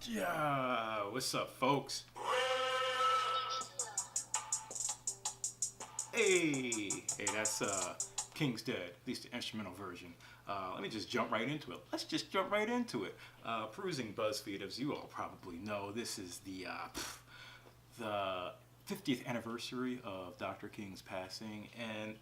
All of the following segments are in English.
Yeah, what's up, folks? Hey, that's King's Dead, at least the instrumental version. Let me just jump right into it. Let's just jump right into it. Perusing BuzzFeed, as you all probably know, this is the 50th anniversary of Dr. King's passing, and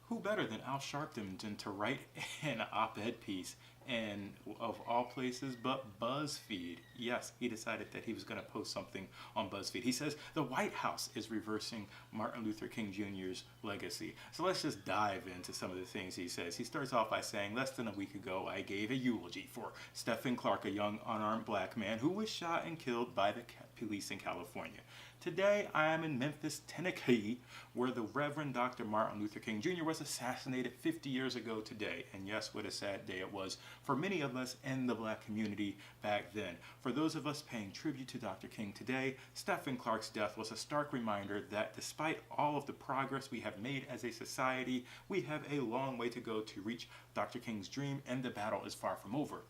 who better than Al Sharpton to write an op-ed piece and of all places but BuzzFeed. Yes, he decided that he was going to post something on BuzzFeed. He says the White House is reversing Martin Luther King Jr.'s legacy. So let's just dive into some of the things he says. He starts off by saying, less than a week ago, I gave a eulogy for Stephon Clark, a young unarmed black man who was shot and killed by the police in California. Today, I am in Memphis, Tennessee, where the Reverend Dr. Martin Luther King Jr. was assassinated 50 years ago today. And yes, what a sad day it was for many of us in the black community back then. For those of us paying tribute to Dr. King today, Stephon Clark's death was a stark reminder that despite all of the progress we have made as a society, we have a long way to go to reach Dr. King's dream, and the battle is far from over.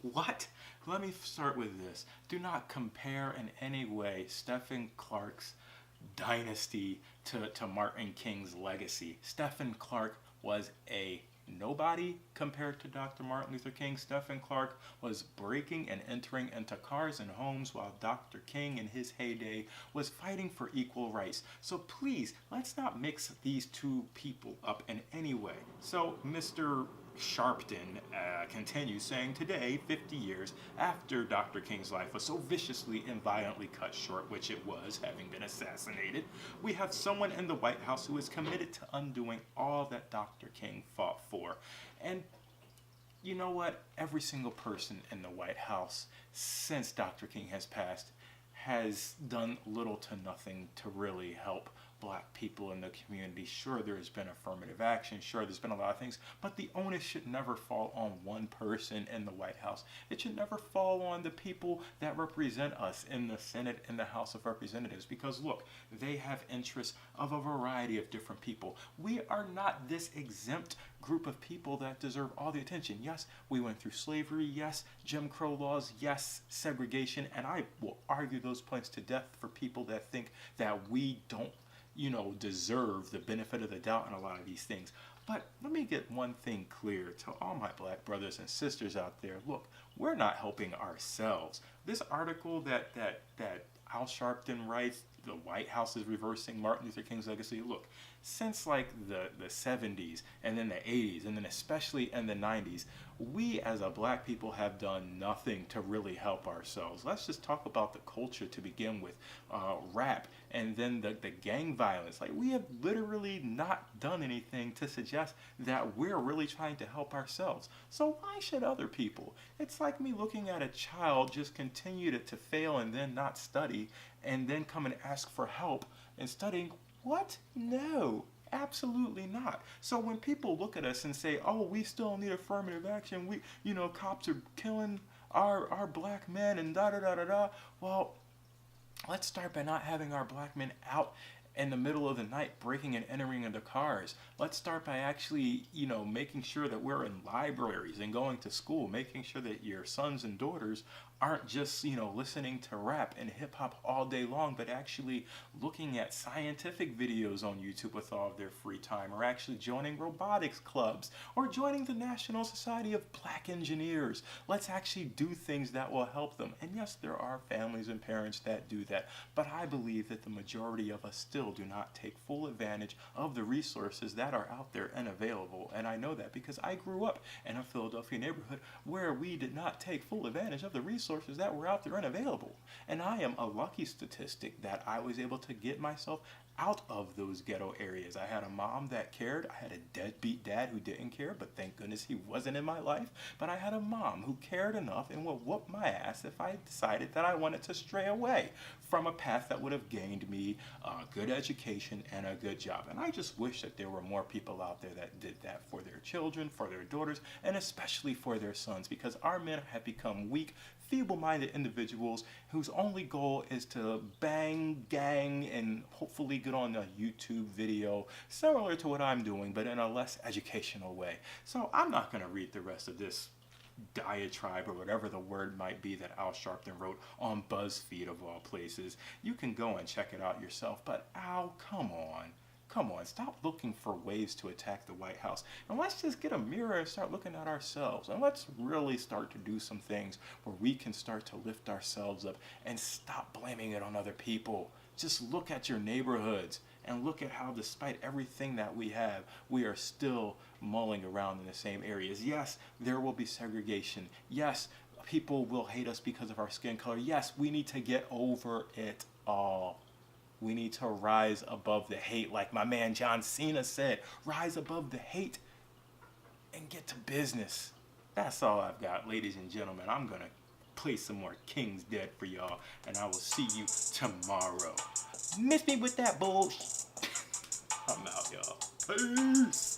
What? Let me start with this. Do not compare in any way Stephon Clark's dynasty to Martin King's legacy. Stephon Clark was a nobody compared to Dr. Martin Luther King. Stephon Clark was breaking and entering into cars and homes while Dr. King in his heyday was fighting for equal rights. So please, let's not mix these two people up in any way. So Mr. Sharpton continues saying, today, 50 years after Dr. King's life was so viciously and violently cut short, which it was, having been assassinated, we have someone in the White House who is committed to undoing all that Dr. King fought for. And you know what? Every single person in the White House since Dr. King has passed has done little to nothing to really help black people in the community. Sure, there has been affirmative action. Sure, there's been a lot of things, but the onus should never fall on one person in the White House. It should never fall on the people that represent us in the Senate and the House of Representatives, because look, they have interests of a variety of different people. We are not this exempt group of people that deserve all the attention. Yes, we went through slavery. Yes, Jim Crow laws. Yes, segregation. And I will argue those points to death for people that think that we don't deserve the benefit of the doubt on a lot of these things. But let me get one thing clear to all my black brothers and sisters out there. Look, we're not helping ourselves. This article that Al Sharpton writes, the White House is reversing Martin Luther King's legacy. Look, since like the 70s and then the 80s and then especially in the 90s, we as a black people have done nothing to really help ourselves. Let's just talk about the culture to begin with, rap, and then the gang violence. Like, we have literally not done anything to suggest that we're really trying to help ourselves. So why should other people? It's like me looking at a child just continue to fail and then not study and then come and ask for help and studying. What? No, absolutely not. So when people look at us and say, oh, we still need affirmative action, cops are killing our black men and da da da da da. Well, let's start by not having our black men out in the middle of the night breaking and entering into cars. Let's start by actually, making sure that we're in libraries and going to school, making sure that your sons and daughters aren't just, listening to rap and hip hop all day long, but actually looking at scientific videos on YouTube with all of their free time, or actually joining robotics clubs, or joining the National Society of Black Engineers. Let's actually do things that will help them. And yes, there are families and parents that do that, but I believe that the majority of us still do not take full advantage of the resources that are out there and available. And I know that because I grew up in a Philadelphia neighborhood where we did not take full advantage of the resources that were out there and available. And I am a lucky statistic that I was able to get myself out of those ghetto areas. I had a mom that cared. I had a deadbeat dad who didn't care, but thank goodness he wasn't in my life. But I had a mom who cared enough and would whoop my ass if I decided that I wanted to stray away from a path that would have gained me a good education and a good job. And I just wish that there were more people out there that did that for their children, for their daughters, and especially for their sons, because our men have become weak, feeble-minded individuals whose only goal is to bang, gang, and hopefully get on a YouTube video similar to what I'm doing, but in a less educational way. So I'm not going to read the rest of this diatribe or whatever the word might be that Al Sharpton wrote on BuzzFeed of all places. You can go and check it out yourself. But Al, come on. Come on, stop looking for ways to attack the White House. And let's just get a mirror and start looking at ourselves. And let's really start to do some things where we can start to lift ourselves up and stop blaming it on other people. Just look at your neighborhoods and look at how, despite everything that we have, we are still mulling around in the same areas. Yes, there will be segregation. Yes, people will hate us because of our skin color. Yes, we need to get over it all. We need to rise above the hate, like my man John Cena said. Rise above the hate and get to business. That's all I've got, ladies and gentlemen. I'm going to play some more King's Dead for y'all, and I will see you tomorrow. Miss me with that bullshit. I'm out, y'all. Peace.